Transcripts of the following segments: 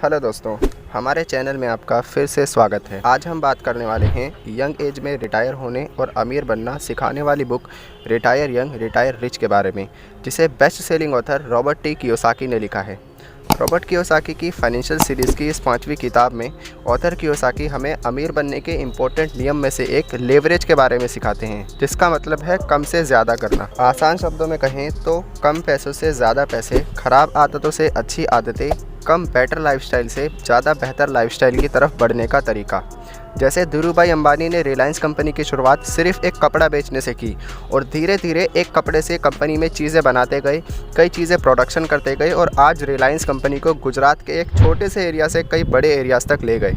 Hello दोस्तों, हमारे channel में आपका फिर से स्वागत है। आज हम बात करने वाले हैं यंग एज में रिटायर होने और अमीर बनना सिखाने वाली book retire young retire rich के बारे में, जिसे best selling author Robert T Kiyosaki ने लिखा है। रॉबर्ट कियोसाकी की फाइनेंशियल सीरीज़ की इस 5वीं किताब में ऑथर कियोसाकी हमें अमीर बनने के इम्पोर्टेंट नियम में से एक लेवरेज के बारे में सिखाते हैं, जिसका मतलब है कम से ज़्यादा करना। आसान शब्दों में कहें तो कम पैसों से ज़्यादा पैसे, खराब आदतों से अच्छी आदतें, कम बेटर लाइफस्टाइल से ज़्यादा बेहतर लाइफस्टाइल की तरफ बढ़ने का तरीका। जैसे धीरूभाई अंबानी ने रिलायंस कंपनी की शुरुआत सिर्फ एक कपड़ा बेचने से की और धीरे धीरे एक कपड़े से कंपनी में चीज़ें बनाते गए, कई चीज़ें प्रोडक्शन करते गए और आज रिलायंस कंपनी को गुजरात के एक छोटे से एरिया से कई बड़े एरियाज़ तक ले गए।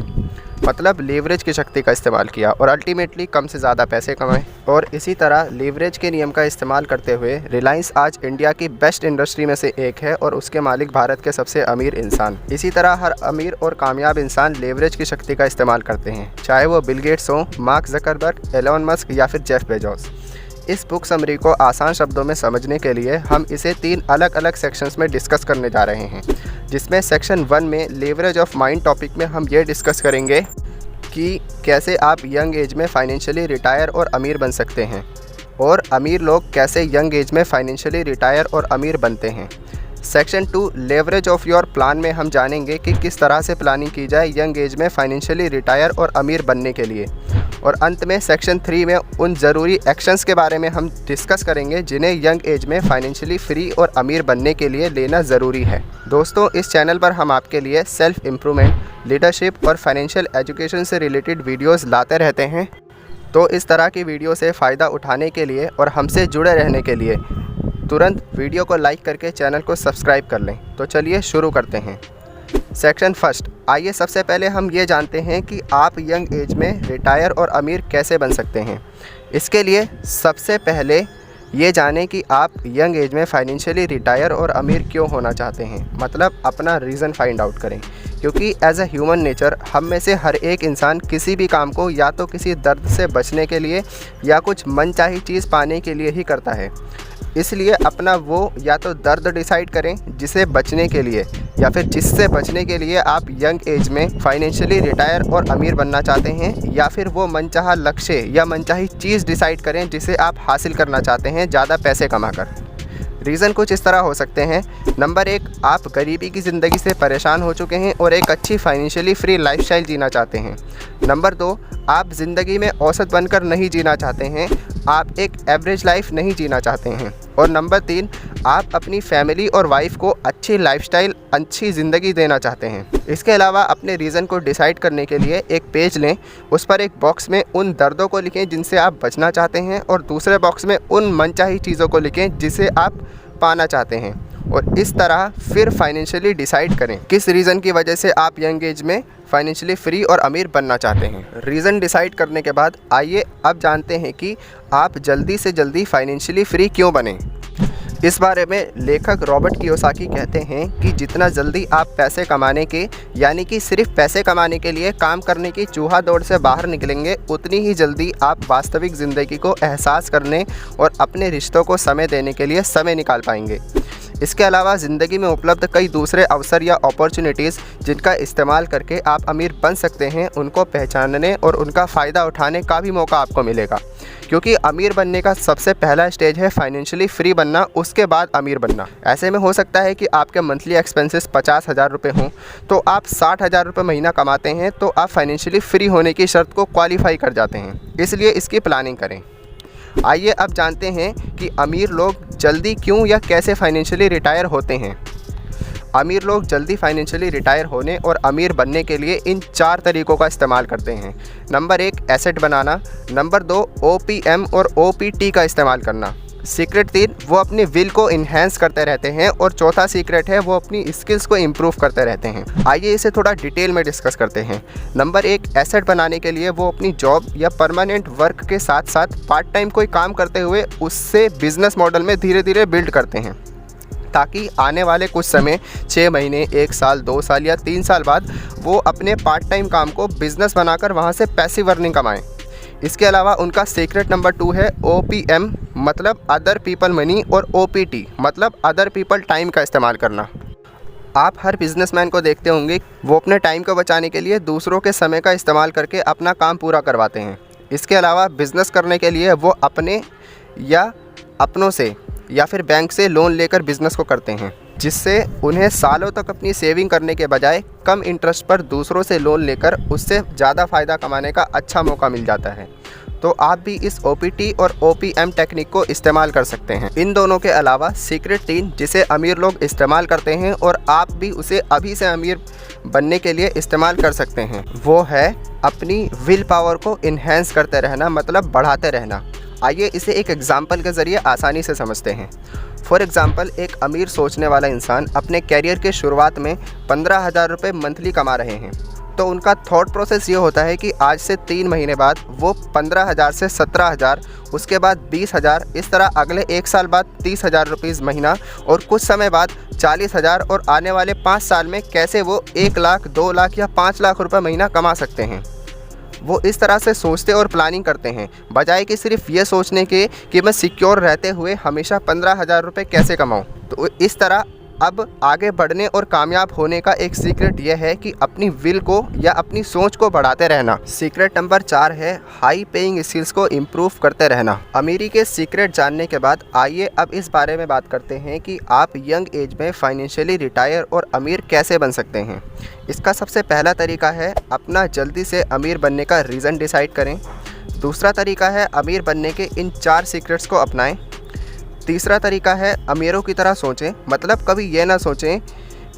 मतलब लेवरेज की शक्ति का इस्तेमाल किया और अल्टीमेटली कम से ज़्यादा पैसे कमाए। और इसी तरह लेवरेज के नियम का इस्तेमाल करते हुए रिलायंस आज इंडिया की बेस्ट इंडस्ट्री में से एक है और उसके मालिक भारत के सबसे अमीर इंसान। इसी तरह हर अमीर और कामयाब इंसान लेवरेज की शक्ति का इस्तेमाल करते हैं, चाहे वो बिल गेट्स हों, मार्क जकरबर्ग, एलोन मस्क या फिर जेफ बेजोस। इस बुक समरी को आसान शब्दों में समझने के लिए हम इसे 3 अलग अलग सेक्शंस में डिस्कस करने जा रहे हैं, जिसमें सेक्शन 1 में लेवरेज ऑफ माइंड टॉपिक में हम ये डिस्कस करेंगे कि कैसे आप यंग एज में फाइनेंशियली रिटायर और अमीर बन सकते हैं और अमीर लोग कैसे यंग एज में फाइनेंशियली रिटायर और अमीर बनते हैं। Section 2 leverage of your plan में हम जानेंगे कि किस तरह से प्लानिंग की जाए यंग एज में फाइनेंशियली रिटायर और अमीर बनने के लिए। और अंत में सेक्शन 3 में उन ज़रूरी एक्शंस के बारे में हम डिस्कस करेंगे जिन्हें यंग एज में फाइनेंशियली फ्री और अमीर बनने के लिए लेना ज़रूरी है। दोस्तों, इस चैनल पर हम आपके लिए सेल्फ इम्प्रूवमेंट, लीडरशिप और फाइनेंशियल एजुकेशन से रिलेटेड वीडियोस लाते रहते हैं। तो इस तरह की वीडियो से फ़ायदा उठाने के लिए और हमसे जुड़े रहने के लिए तुरंत वीडियो को लाइक करके चैनल को सब्सक्राइब कर लें। तो चलिए शुरू करते हैं। सेक्शन 1, आइए सबसे पहले हम ये जानते हैं कि आप यंग एज में रिटायर और अमीर कैसे बन सकते हैं। इसके लिए सबसे पहले ये जानें कि आप यंग एज में फाइनेंशियली रिटायर और अमीर क्यों होना चाहते हैं, मतलब अपना रीज़न फाइंड आउट करें। क्योंकि एज अ ह्यूमन नेचर हम में से हर एक इंसान किसी भी काम को या तो किसी दर्द से बचने के लिए या कुछ मनचाही चीज़ पाने के लिए ही करता है। इसलिए अपना वो या तो दर्द डिसाइड करें जिसे बचने के लिए या फिर जिससे बचने के लिए आप यंग एज में फाइनेंशियली रिटायर और अमीर बनना चाहते हैं, या फिर वो मनचाहा लक्ष्य या मनचाही चीज़ डिसाइड करें जिसे आप हासिल करना चाहते हैं ज़्यादा पैसे कमाकर। रीज़न कुछ इस तरह हो सकते हैं। नंबर 1, आप गरीबी की ज़िंदगी से परेशान हो चुके हैं और एक अच्छी फाइनेंशियली फ्री लाइफस्टाइल जीना चाहते हैं। नंबर 2, आप ज़िंदगी में औसत बनकर नहीं जीना चाहते हैं, आप एक एवरेज लाइफ नहीं जीना चाहते हैं। और नंबर 3, आप अपनी फैमिली और वाइफ को अच्छी लाइफस्टाइल, अच्छी ज़िंदगी देना चाहते हैं। इसके अलावा अपने रीज़न को डिसाइड करने के लिए एक पेज लें, उस पर एक बॉक्स में उन दर्दों को लिखें जिनसे आप बचना चाहते हैं और दूसरे बॉक्स में उन मनचाही चीज़ों को लिखें जिसे आप पाना चाहते हैं। और इस तरह फिर फाइनेंशियली डिसाइड करें किस रीज़न की वजह से आप यंग एज में फाइनेंशियली फ्री और अमीर बनना चाहते हैं। रीज़न डिसाइड करने के बाद आइए अब जानते हैं कि आप जल्दी से जल्दी फाइनेंशियली फ्री क्यों बने। इस बारे में लेखक रॉबर्ट कियोसाकी कहते हैं कि जितना जल्दी आप पैसे कमाने के, यानी कि सिर्फ पैसे कमाने के लिए काम करने की चूहा दौड़ से बाहर निकलेंगे, उतनी ही जल्दी आप वास्तविक ज़िंदगी को एहसास करने और अपने रिश्तों को समय देने के लिए समय निकाल पाएंगे। इसके अलावा ज़िंदगी में उपलब्ध कई दूसरे अवसर या अपॉर्चुनिटीज़ जिनका इस्तेमाल करके आप अमीर बन सकते हैं, उनको पहचानने और उनका फ़ायदा उठाने का भी मौका आपको मिलेगा। क्योंकि अमीर बनने का सबसे पहला स्टेज है फाइनेंशियली फ्री बनना, उसके बाद अमीर बनना। ऐसे में हो सकता है कि आपके मंथली एक्सपेंसेस 50,000 रुपये हों, तो आप 60,000 रुपये महीना कमाते हैं, तो आप फाइनेंशियली फ्री होने की शर्त को क्वालिफाई कर जाते हैं। इसलिए इसकी प्लानिंग करें। आइए अब जानते हैं कि अमीर लोग जल्दी क्यों या कैसे फाइनेंशियली रिटायर होते हैं। अमीर लोग जल्दी फाइनेंशियली रिटायर होने और अमीर बनने के लिए इन 4 तरीक़ों का इस्तेमाल करते हैं। नंबर 1, एसेट बनाना। नंबर 2, OPM और OPT का इस्तेमाल करना। सीक्रेट 3, वो अपनी विल को इन्हेंस करते रहते हैं। और चौथा सीक्रेट है, वो अपनी स्किल्स को इम्प्रूव करते रहते हैं। आइए इसे थोड़ा डिटेल में डिस्कस करते हैं। नंबर 1, एसेट बनाने के लिए वो अपनी जॉब या परमानेंट वर्क के साथ साथ पार्ट टाइम कोई काम करते हुए उससे बिजनेस मॉडल में धीरे धीरे बिल्ड करते हैं, ताकि आने वाले कुछ समय 6 महीने, 1 साल, 2 साल या 3 साल बाद वो अपने पार्ट टाइम काम को बिज़नेस बनाकर वहाँ से पैसिव अर्निंग कमाएं। इसके अलावा उनका सीक्रेट नंबर 2 है OPM, मतलब अदर पीपल मनी, और OPT मतलब अदर पीपल टाइम का इस्तेमाल करना। आप हर बिजनेसमैन को देखते होंगे, वो अपने टाइम को बचाने के लिए दूसरों के समय का इस्तेमाल करके अपना काम पूरा करवाते हैं। इसके अलावा बिज़नेस करने के लिए वो अपने या अपनों से या फिर बैंक से लोन लेकर बिज़नेस को करते हैं, जिससे उन्हें सालों तक अपनी सेविंग करने के बजाय कम इंटरेस्ट पर दूसरों से लोन लेकर उससे ज़्यादा फ़ायदा कमाने का अच्छा मौका मिल जाता है। तो आप भी इस OPT और OPM टेक्निक को इस्तेमाल कर सकते हैं। इन दोनों के अलावा सीक्रेट 3 जिसे अमीर लोग इस्तेमाल करते हैं और आप भी उसे अभी से अमीर बनने के लिए इस्तेमाल कर सकते हैं, वो है अपनी विल पावर को इन्हेंस करते रहना, मतलब बढ़ाते रहना। आइए इसे एक एग्जाम्पल के ज़रिए आसानी से समझते हैं। फॉर एग्ज़ाम्पल, एक अमीर सोचने वाला इंसान अपने कैरियर के शुरुआत में 15,000 रुपये मंथली कमा रहे हैं, तो उनका थॉट प्रोसेस ये होता है कि आज से 3 महीने बाद वो 15,000 से 17,000, उसके बाद 20,000, इस तरह अगले 1 साल बाद 30,000 रुपीज़ महीना और कुछ समय बाद 40,000 और आने वाले 5 साल में कैसे वो 1 लाख, 2 लाख या 5 लाख रुपये महीना कमा सकते हैं। वो इस तरह से सोचते और प्लानिंग करते हैं, बजाय कि सिर्फ ये सोचने के कि मैं सिक्योर रहते हुए हमेशा 15,000 रुपये कैसे कमाऊँ। तो इस तरह अब आगे बढ़ने और कामयाब होने का एक सीक्रेट यह है कि अपनी विल को या अपनी सोच को बढ़ाते रहना। सीक्रेट नंबर 4 है हाई पेइंग स्किल्स को इम्प्रूव करते रहना। अमीरी के सीक्रेट जानने के बाद आइए अब इस बारे में बात करते हैं कि आप यंग एज में फाइनेंशियली रिटायर और अमीर कैसे बन सकते हैं। इसका सबसे पहला तरीका है अपना जल्दी से अमीर बनने का रीज़न डिसाइड करें। दूसरा तरीका है अमीर बनने के इन 4 सीक्रेट्स को अपनाएं। तीसरा तरीका है अमीरों की तरह सोचें, मतलब कभी ये ना सोचें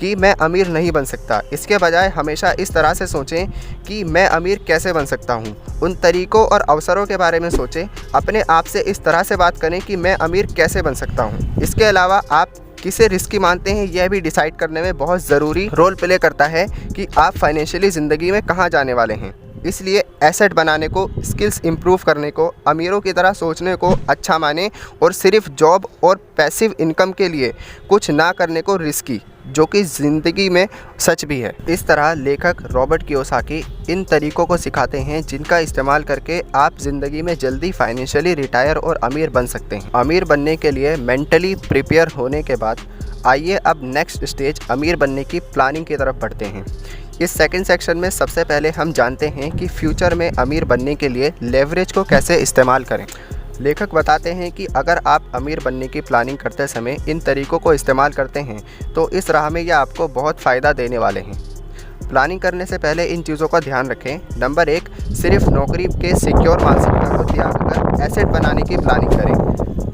कि मैं अमीर नहीं बन सकता, इसके बजाय हमेशा इस तरह से सोचें कि मैं अमीर कैसे बन सकता हूँ। उन तरीक़ों और अवसरों के बारे में सोचें, अपने आप से इस तरह से बात करें कि मैं अमीर कैसे बन सकता हूँ। इसके अलावा आप किसे रिस्की मानते हैं यह भी डिसाइड करने में बहुत ज़रूरी रोल प्ले करता है कि आप फाइनेंशियली ज़िंदगी में कहाँ जाने वाले हैं। इसलिए एसेट बनाने को, स्किल्स इंप्रूव करने को, अमीरों की तरह सोचने को अच्छा माने और सिर्फ जॉब और पैसिव इनकम के लिए कुछ ना करने को रिस्की, जो कि ज़िंदगी में सच भी है। इस तरह लेखक रॉबर्ट कियोसाकी इन तरीक़ों को सिखाते हैं जिनका इस्तेमाल करके आप ज़िंदगी में जल्दी फाइनेंशियली रिटायर और अमीर बन सकते हैं। अमीर बनने के लिए मेंटली प्रिपेयर होने के बाद आइए अब नेक्स्ट स्टेज अमीर बनने की प्लानिंग की तरफ बढ़ते हैं। इस सेकंड सेक्शन में सबसे पहले हम जानते हैं कि फ्यूचर में अमीर बनने के लिए लेवरेज को कैसे इस्तेमाल करें। लेखक बताते हैं कि अगर आप अमीर बनने की प्लानिंग करते समय इन तरीक़ों को इस्तेमाल करते हैं तो इस राह में यह आपको बहुत फ़ायदा देने वाले हैं। प्लानिंग करने से पहले इन चीज़ों का ध्यान रखें। नंबर 1, सिर्फ नौकरी के सिक्योर मानसिकता को त्याग कर एसेट बनाने की प्लानिंग करें।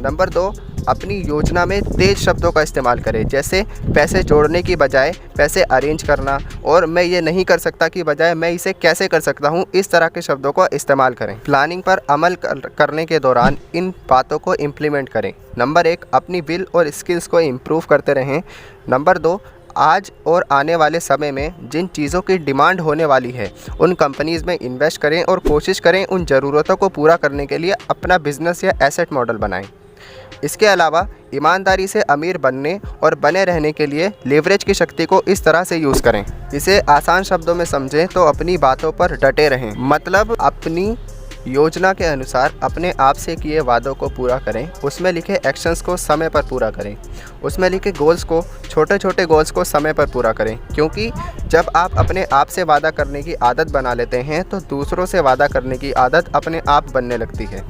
नंबर 2, अपनी योजना में तेज शब्दों का इस्तेमाल करें, जैसे पैसे जोड़ने की बजाय पैसे अरेंज करना और मैं ये नहीं कर सकता की बजाय मैं इसे कैसे कर सकता हूँ, इस तरह के शब्दों का इस्तेमाल करें। प्लानिंग पर अमल करने के दौरान इन बातों को इम्प्लीमेंट करें। नंबर 1, अपनी विल और स्किल्स को इम्प्रूव करते रहें। नंबर 2, आज और आने वाले समय में जिन चीज़ों की डिमांड होने वाली है उन कंपनीज़ में इन्वेस्ट करें और कोशिश करें उन ज़रूरतों को पूरा करने के लिए अपना बिजनेस या एसेट मॉडल बनाएं। इसके अलावा ईमानदारी से अमीर बनने और बने रहने के लिए लेवरेज की शक्ति को इस तरह से यूज़ करें। इसे आसान शब्दों में समझें तो अपनी बातों पर डटे रहें, मतलब अपनी योजना के अनुसार अपने आप से किए वादों को पूरा करें, उसमें लिखे एक्शंस को समय पर पूरा करें, उसमें लिखे गोल्स को, छोटे छोटे गोल्स को समय पर पूरा करें, क्योंकि जब आप अपने आप से वादा करने की आदत बना लेते हैं तो दूसरों से वादा करने की आदत अपने आप बनने लगती है।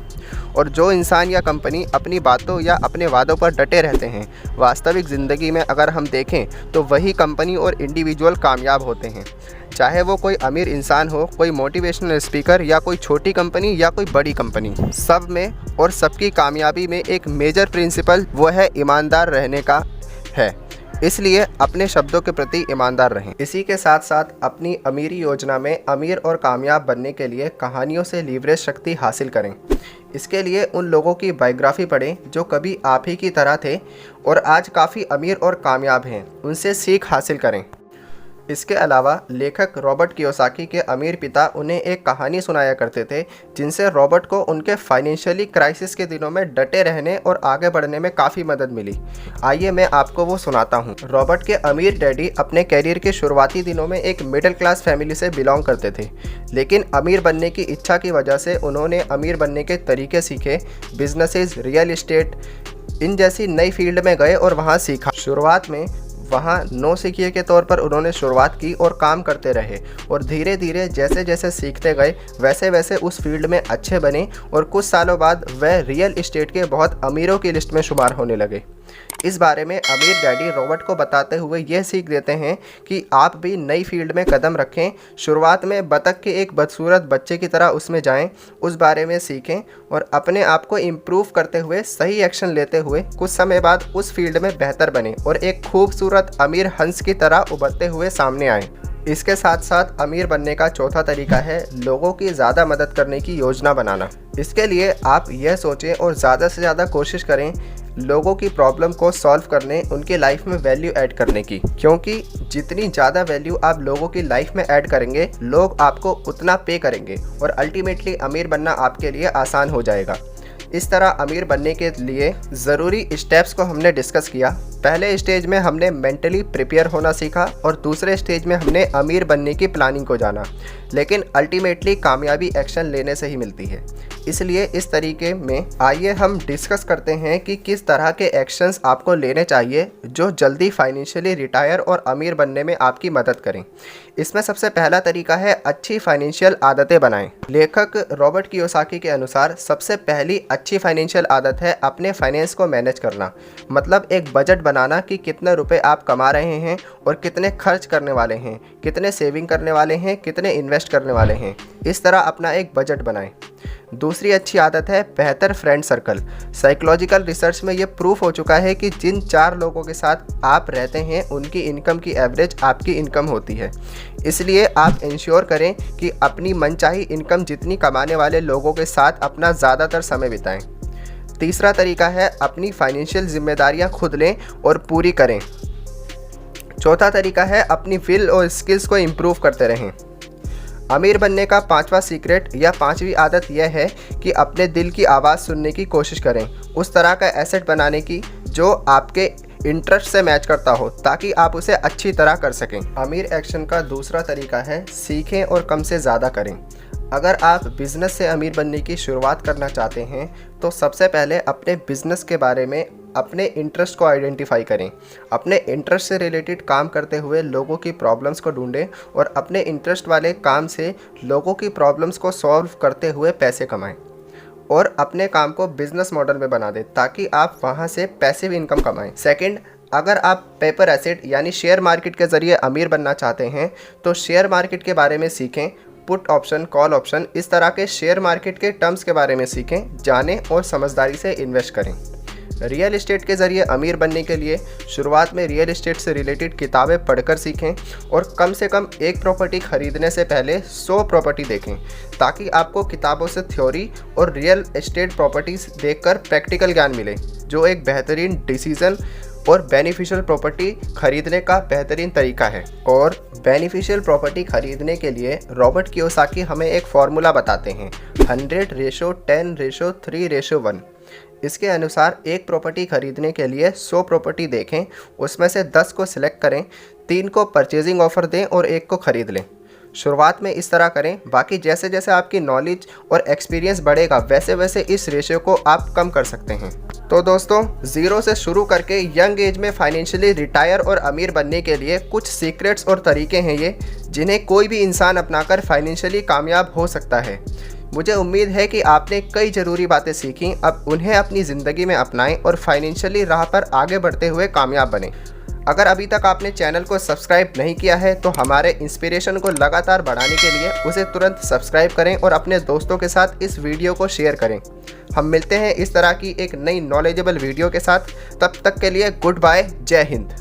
और जो इंसान या कंपनी अपनी बातों या अपने वादों पर डटे रहते हैं, वास्तविक ज़िंदगी में अगर हम देखें तो वही कंपनी और इंडिविजुअल कामयाब होते हैं। चाहे वो कोई अमीर इंसान हो, कोई मोटिवेशनल स्पीकर या कोई छोटी कंपनी या कोई बड़ी कंपनी, सब में और सबकी कामयाबी में एक मेजर प्रिंसिपल वो है ईमानदार रहने का है। इसलिए अपने शब्दों के प्रति ईमानदार रहें। इसी के साथ साथ अपनी अमीरी योजना में अमीर और कामयाब बनने के लिए कहानियों से लीवरेज शक्ति हासिल करें। इसके लिए उन लोगों की बायोग्राफी पढ़ें जो कभी आप ही की तरह थे और आज काफ़ी अमीर और कामयाब हैं, उनसे सीख हासिल करें। इसके अलावा लेखक रॉबर्ट कियोसाकी के अमीर पिता उन्हें एक कहानी सुनाया करते थे जिनसे रॉबर्ट को उनके फाइनेंशियली क्राइसिस के दिनों में डटे रहने और आगे बढ़ने में काफ़ी मदद मिली। आइए मैं आपको वो सुनाता हूँ। रॉबर्ट के अमीर डैडी अपने कैरियर के शुरुआती दिनों में एक मिडिल क्लास फैमिली से बिलोंग करते थे, लेकिन अमीर बनने की इच्छा की वजह से उन्होंने अमीर बनने के तरीके सीखे, बिजनेसेस, रियल इस्टेट इन जैसी नई फील्ड में गए और वहाँ सीखा। शुरुआत में वहाँ नौसिखिए के तौर पर उन्होंने शुरुआत की और काम करते रहे और धीरे धीरे जैसे जैसे सीखते गए वैसे वैसे उस फील्ड में अच्छे बने और कुछ सालों बाद वह रियल एस्टेट के बहुत अमीरों की लिस्ट में शुमार होने लगे। इस बारे में अमीर डैडी रॉबर्ट को बताते हुए यह सीख देते हैं कि आप भी नई फील्ड में कदम रखें। शुरुआत में बतख के एक बदसूरत बच्चे की तरह उसमें जाएं, उस बारे में सीखें और अपने आप को इम्प्रूव करते हुए सही एक्शन लेते हुए कुछ समय बाद उस फील्ड में बेहतर बने और एक खूबसूरत अमीर हंस की तरह उभरते हुए सामने आएँ। इसके साथ साथ अमीर बनने का चौथा तरीका है लोगों की ज़्यादा मदद करने की योजना बनाना। इसके लिए आप यह सोचें और ज़्यादा से ज़्यादा कोशिश करें लोगों की प्रॉब्लम को सॉल्व करने, उनके लाइफ में वैल्यू ऐड करने की, क्योंकि जितनी ज़्यादा वैल्यू आप लोगों की लाइफ में ऐड करेंगे लोग आपको उतना पे करेंगे और अल्टीमेटली अमीर बनना आपके लिए आसान हो जाएगा। इस तरह अमीर बनने के लिए ज़रूरी स्टेप्स को हमने डिस्कस किया। पहले स्टेज में हमने मेंटली प्रिपेयर होना सीखा और दूसरे स्टेज में हमने अमीर बनने की प्लानिंग को जाना, लेकिन अल्टीमेटली कामयाबी एक्शन लेने से ही मिलती है। इसलिए इस तरीके में आइए हम डिस्कस करते हैं कि किस तरह के एक्शंस आपको लेने चाहिए जो जल्दी फाइनेंशियली रिटायर और अमीर बनने में आपकी मदद करें। इसमें सबसे पहला तरीका है अच्छी फाइनेंशियल आदतें बनाएं। लेखक रॉबर्ट कियोसाकी के अनुसार सबसे पहली अच्छी फाइनेंशियल आदत है अपने फाइनेंस को मैनेज करना, मतलब एक बजट बनाना कि कितने रुपए आप कमा रहे हैं और कितने खर्च करने वाले हैं, कितने सेविंग करने वाले हैं, कितने इन्वेस्ट करने वाले हैं। इस तरह अपना एक बजट बनाएं। दूसरी अच्छी आदत है बेहतर फ्रेंड सर्कल। साइकोलॉजिकल रिसर्च में ये प्रूफ हो चुका है कि जिन 4 लोगों के साथ आप रहते हैं उनकी इनकम की एवरेज आपकी इनकम होती है। इसलिए आप इंश्योर करें कि अपनी मनचाही इनकम जितनी कमाने वाले लोगों के साथ अपना ज़्यादातर समय बिताएं। तीसरा तरीका है अपनी फाइनेंशियल जिम्मेदारियां खुद लें और पूरी करें। चौथा तरीका है अपनी विल और स्किल्स को इम्प्रूव करते रहें। अमीर बनने का 5वां सीक्रेट या 5वीं आदत यह है कि अपने दिल की आवाज़ सुनने की कोशिश करें, उस तरह का एसेट बनाने की जो आपके इंटरेस्ट से मैच करता हो ताकि आप उसे अच्छी तरह कर सकें। अमीर एक्शन का दूसरा तरीका है सीखें और कम से ज़्यादा करें। अगर आप बिज़नेस से अमीर बनने की शुरुआत करना चाहते हैं तो सबसे पहले अपने बिज़नेस के बारे में अपने इंटरेस्ट को आइडेंटिफाई करें। अपने इंटरेस्ट से रिलेटेड काम करते हुए लोगों की प्रॉब्लम्स को ढूंढें और अपने इंटरेस्ट वाले काम से लोगों की प्रॉब्लम्स को सॉल्व करते हुए पैसे कमाएं और अपने काम को बिजनेस मॉडल में बना दें ताकि आप वहां से पैसिव इनकम कमाएं। सेकंड, अगर आप पेपर एसेट यानी शेयर मार्केट के ज़रिए अमीर बनना चाहते हैं तो शेयर मार्केट के बारे में सीखें। पुट ऑप्शन, कॉल ऑप्शन, इस तरह के शेयर मार्केट के टर्म्स के बारे में सीखें, जानें और समझदारी से इन्वेस्ट करें। रियल एस्टेट के ज़रिए अमीर बनने के लिए शुरुआत में रियल एस्टेट से रिलेटेड किताबें पढ़कर सीखें और कम से कम एक प्रॉपर्टी खरीदने से पहले 100 प्रॉपर्टी देखें ताकि आपको किताबों से थ्योरी और रियल एस्टेट प्रॉपर्टीज़ देखकर प्रैक्टिकल ज्ञान मिले जो एक बेहतरीन डिसीज़न और बेनिफिशियल प्रॉपर्टी खरीदने का बेहतरीन तरीका है। और बेनिफिशियल प्रॉपर्टी खरीदने के लिए रॉबर्ट कियोसाकी हमें एक फार्मूला बताते हैं 100:10:3:1। इसके अनुसार एक प्रॉपर्टी खरीदने के लिए 100 प्रॉपर्टी देखें, उसमें से 10 को सिलेक्ट करें, 3 को परचेजिंग ऑफर दें और 1 को ख़रीद लें। शुरुआत में इस तरह करें, बाकी जैसे जैसे आपकी नॉलेज और एक्सपीरियंस बढ़ेगा वैसे वैसे इस रेशियो को आप कम कर सकते हैं। तो दोस्तों, ज़ीरो से शुरू करके यंग एज में फाइनेंशियली रिटायर और अमीर बनने के लिए कुछ सीक्रेट्स और तरीके हैं ये जिन्हें कोई भी इंसान अपनाकर फाइनेंशियली कामयाब हो सकता है। मुझे उम्मीद है कि आपने कई ज़रूरी बातें सीखी, अब उन्हें अपनी ज़िंदगी में अपनाएं और फाइनेंशियली राह पर आगे बढ़ते हुए कामयाब बनें। अगर अभी तक आपने चैनल को सब्सक्राइब नहीं किया है तो हमारे इंस्पिरेशन को लगातार बढ़ाने के लिए उसे तुरंत सब्सक्राइब करें और अपने दोस्तों के साथ इस वीडियो को शेयर करें। हम मिलते हैं इस तरह की एक नई नॉलेजेबल वीडियो के साथ, तब तक के लिए गुड बाय, जय हिंद।